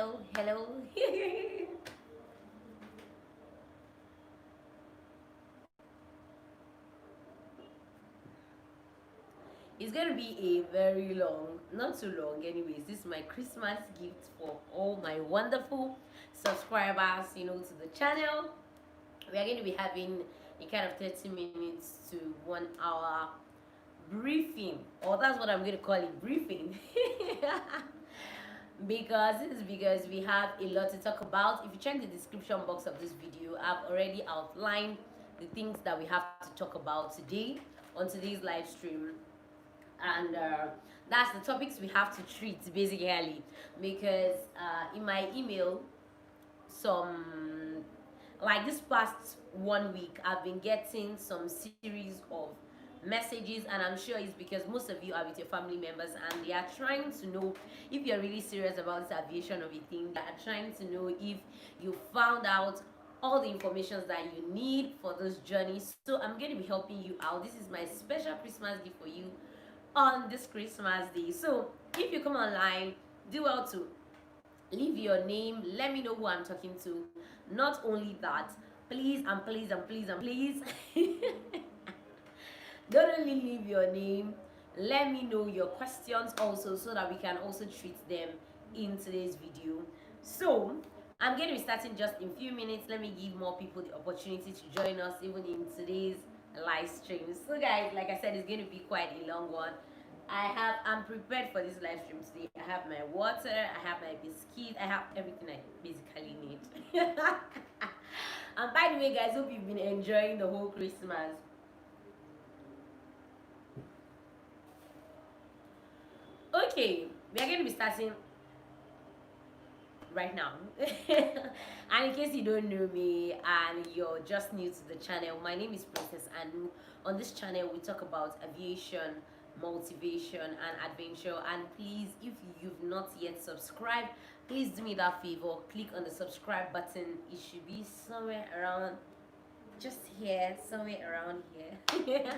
hello, hello. It's gonna be a very long, not too long anyways. This is my Christmas gift for all my wonderful subscribers, to the channel. We are going to be having a kind of 30 minutes to 1 hour briefing, or that's what I'm going to call it, briefing. Because we have a lot to talk about. If you check the description box of this video, I've already outlined the things that we have to talk about today on today's live stream, and that's the topics we have to treat basically. Because in my email, some like this past 1 week, I've been getting some series of messages, and I'm sure it's because most of you are with your family members and they are trying to know if you're really serious about this aviation of a thing. They are trying to know if you found out all the information that you need for this journey. So I'm going to be helping you out. This is my special Christmas gift for you on this Christmas day. So if you come online, do well to leave your name, let me know who I'm talking to. Not only that, please and please and please and please don't only leave your name, let me know your questions also, so that we can also treat them in today's video. So I'm going to be starting just in a few minutes. Let me give more people the opportunity to join us even in today's live stream. So guys, like I said, it's going to be quite a long one. I'm prepared for this live stream today. I have my water, I have my biscuit, I have everything I basically need. And by the way, guys, hope you've been enjoying the whole Christmas. Okay, we are going to be starting right now. And in case you don't know me and you're just new to the channel, my name is Princess Anu. On this channel, we talk about aviation, motivation, and adventure. And please, if you've not yet subscribed, please do me that favor. Click on the subscribe button. It should be somewhere around just here, somewhere around here.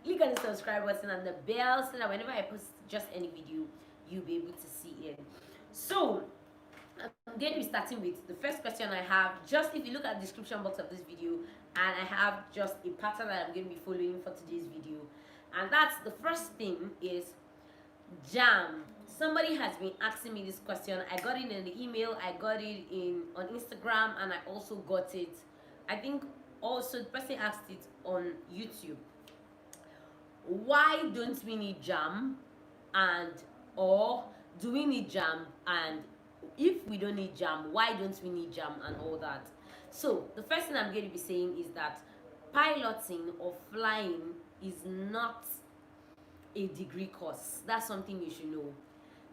Click on the subscribe button and the bell, so that whenever I post just any video, you'll be able to see it. So I'm going to be starting with the first question I have. Just if you look at the description box of this video, and I have just a pattern that I'm going to be following for today's video, and that's the first thing is jamb. Somebody has been asking me this question. I got it in the email, I got it on Instagram, and I also got it, I think also the person asked it on YouTube. Why don't we need jamb, and or do we need jamb, and if we don't need jamb, why don't we need jamb, and all that. So the first thing I'm going to be saying is that piloting or flying is not a degree course. That's something you should know.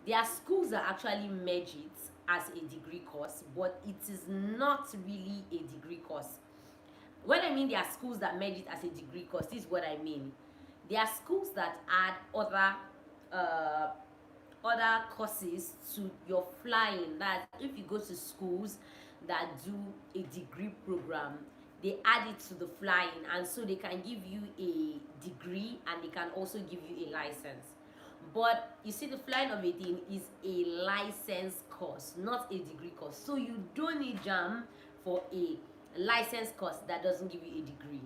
There are schools that actually merge it as a degree course, but it is not really a degree course. When I mean there are schools that merge it as a degree course, this is what I mean. There are schools that add other courses to your flying. That if you go to schools that do a degree program, they add it to the flying, and so they can give you a degree and they can also give you a license. But you see, the flying of a thing is a license course, not a degree course. So you don't need jamb for a license course that doesn't give you a degree.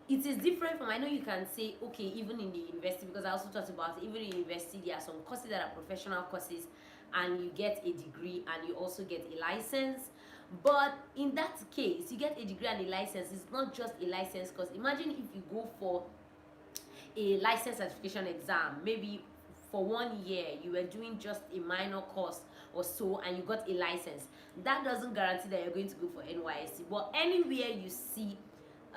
It is different from, I know you can say, okay, even in the university, because I also talked about it, even in university, there are some courses that are professional courses, and you get a degree and you also get a license. But in that case, you get a degree and a license. It's not just a license course. Imagine if you go for a license certification exam, maybe for 1 year you were doing just a minor course or so, and you got a license. That doesn't guarantee that you're going to go for NYSC. But anywhere you see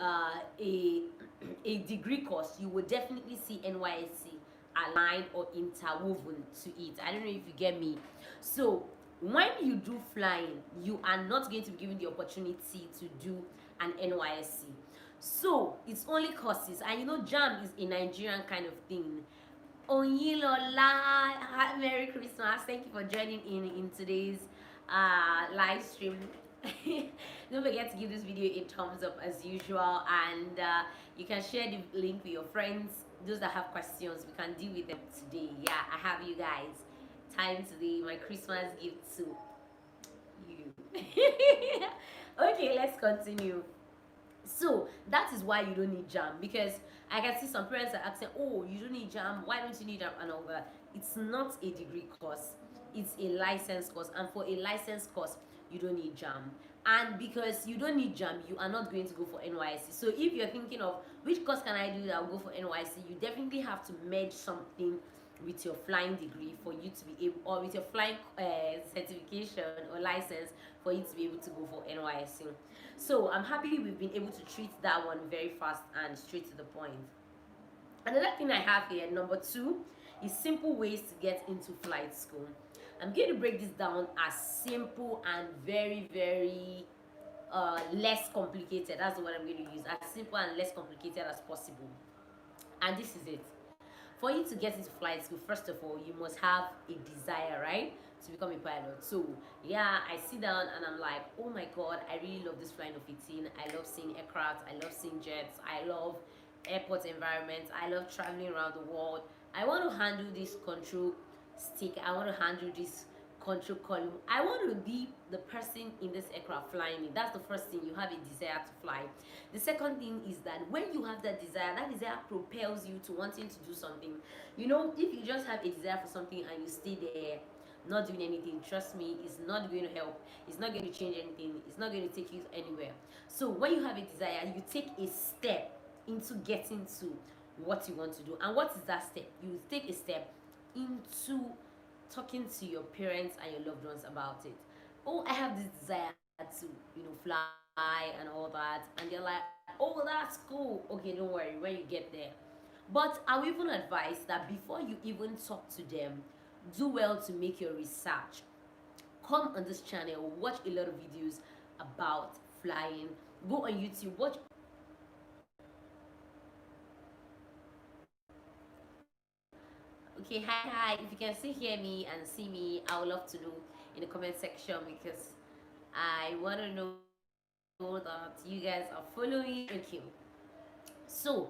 a degree course, you will definitely see NYSC aligned or interwoven to it. I don't know if you get me. So when you do flying, you are not going to be given the opportunity to do an NYSC. So it's only courses, and you know jamb is a Nigerian kind of thing. Onyilola, Merry Christmas. Thank you for joining in today's live stream. Don't forget to give this video a thumbs up as usual, and you can share the link with your friends. Those that have questions, we can deal with them today. Yeah, I have you guys time today. My Christmas gift too. continue. So that is why you don't need jam, because I can see some parents are asking, oh, you don't need jam, why don't you need jam, and all that. It's not a degree course, it's a license course, and for a license course you don't need jam. And because you don't need jam, you are not going to go for NYC. So if you're thinking of which course can I do that will go for NYC, you definitely have to merge something with your flying degree for you to be able, or with your flying certification or license for you to be able to go for NYC. So I'm happy we've been able to treat that one very fast and straight to the point. Another thing I have here, number 2, is simple ways to get into flight school. I'm going to break this down as simple and very less complicated. That's the word I'm going to use, as simple and less complicated as possible. And this is it. For you to get into flight school, first of all, you must have a desire, right, to become a pilot. So yeah, I sit down and I'm like, oh my god, I really love this flying of 18. I love seeing aircraft, I love seeing jets, I love airport environments, I love traveling around the world. I want to handle this control stick, I want to handle this control column, I want to be the person in this aircraft flying it. That's the first thing. You have a desire to fly. The second thing is that when you have that desire propels you to wanting to do something. You know, if you just have a desire for something and you stay there not doing anything, trust me, it's not going to help, it's not going to change anything, it's not going to take you anywhere. So when you have a desire, you take a step into getting to what you want to do. And what is that step? You take a step into talking to your parents and your loved ones about it. Oh, I have this desire to, fly and all that. And they're like, oh, that's cool. Okay, don't worry when you get there. But I will even advise that before you even talk to them, do well to make your research. Come on this channel, watch a lot of videos about flying. Go on YouTube, watch. Okay, hi. If you can still hear me and see me, I would love to know in the comment section, because I want to know that you guys are following. Okay. So,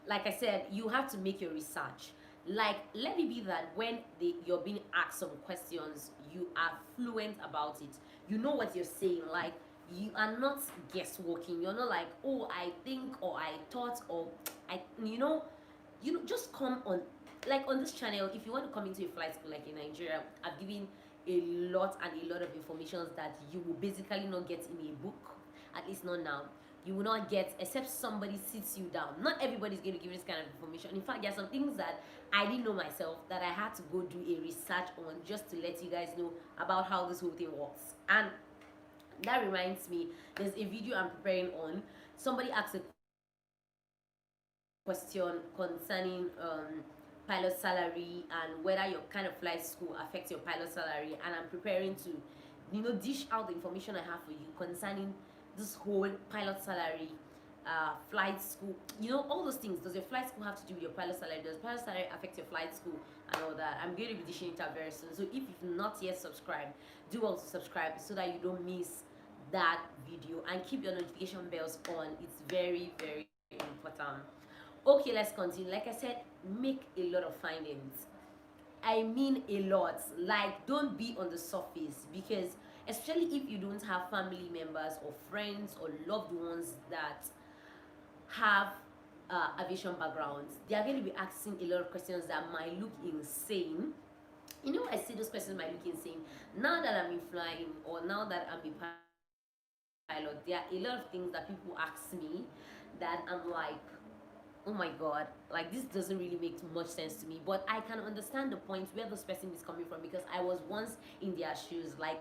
like I said, you have to make your research. Like, let it be that when you're being asked some questions, you are fluent about it. You know what you're saying. Like, you are not guessworking. You're not like, oh, I think, or I thought, or just come on. Like on this channel, if you want to come into a flight school like in Nigeria, I've given a lot of information that you will basically not get in a book, at least not now. You will not get, except somebody sits you down. Not everybody's going to give you this kind of information. In fact, there are some things that I didn't know myself that I had to go do a research on, just to let you guys know about how this whole thing works. And that reminds me, there's a video I'm preparing on. Somebody asked a question concerning pilot salary and whether your kind of flight school affects your pilot salary, and I'm preparing to dish out the information I have for you concerning this whole pilot salary, flight school, all those things. Does your flight school have to do with your pilot salary? Does pilot salary affect your flight school and all that? I'm going to be dishing it out very soon. So if you've not yet subscribed, do also subscribe so that you don't miss that video, and keep your notification bells on. It's very important. Okay, let's continue. Like I said, make a lot of findings. I mean a lot. Like, don't be on the surface, because especially if you don't have family members or friends or loved ones that have aviation backgrounds, they are going to be asking a lot of questions that might look insane. I see those questions might look insane. Now that I'm in flying, or now that I'm a pilot, there are a lot of things that people ask me that I'm like, oh my god, like this doesn't really make much sense to me. But I can understand the point where this person is coming from, because I was once in their shoes. Like,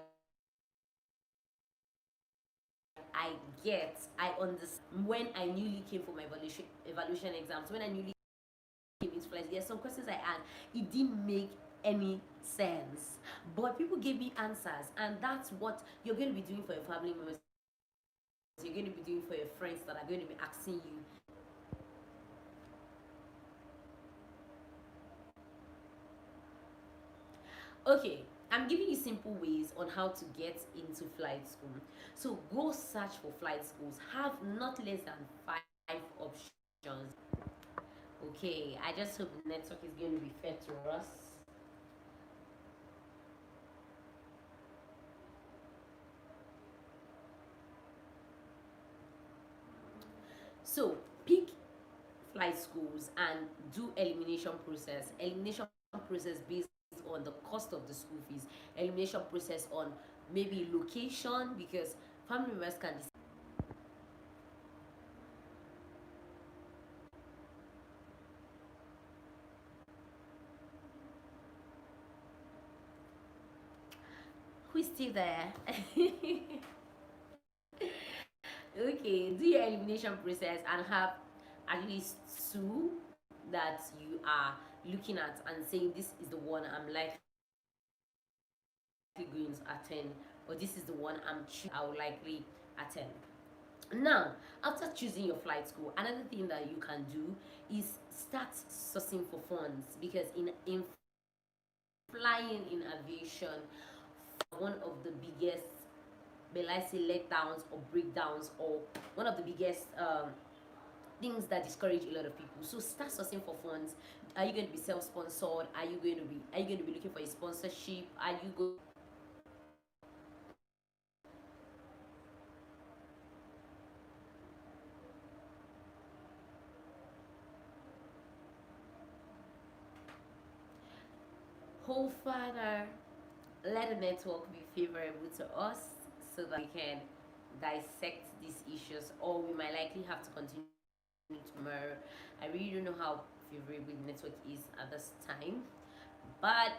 I understand. When I newly came for my evaluation exams, when I newly came into flight, there are some questions I asked, it didn't make any sense, but people gave me answers. And that's what you're going to be doing for your family members, you're going to be doing for your friends that are going to be asking you. Okay, I'm giving you simple ways on how to get into flight school. So go search for flight schools. Have not less than 5 options. Okay, I just hope the network is going to be fair to us. So pick flight schools and do elimination process based on the cost of the school fees, elimination process on maybe location, because family members can decide. Who is still there? Okay, do your elimination process and have at least two that you are looking at and saying this is the one I'm likely going to attend, or this is the one I will likely attend. Now, after choosing your flight school, another thing that you can do is start sourcing for funds, because in flying in aviation, one of the biggest, may I say, letdowns or breakdowns, or one of the biggest things that discourage a lot of people. So start sourcing for funds. Are you going to be self-sponsored? Are you going to be looking for a sponsorship? Are you going whole father, let the network be favorable to us so that we can dissect these issues, or we might likely have to continue tomorrow. I really don't know how favorable the network is at this time, but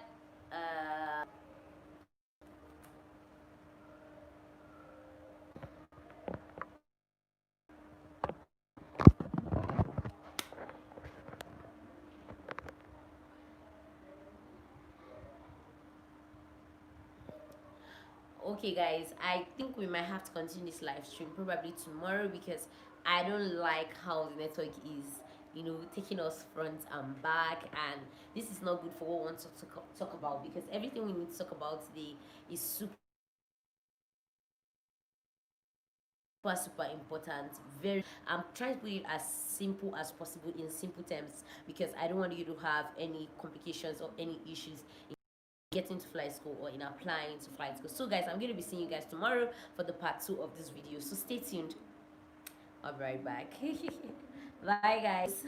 okay guys, I think we might have to continue this live stream probably tomorrow, because I don't like how the network is, taking us front and back, and this is not good for what we want to talk about, because everything we need to talk about today is super important. Very, I'm trying to put it as simple as possible, in simple terms, because I don't want you to have any complications or any issues getting to flight school or in applying to flight school. So guys, I'm going to be seeing you guys tomorrow for the part 2 of this video, so stay tuned. I'll be right back. Bye guys.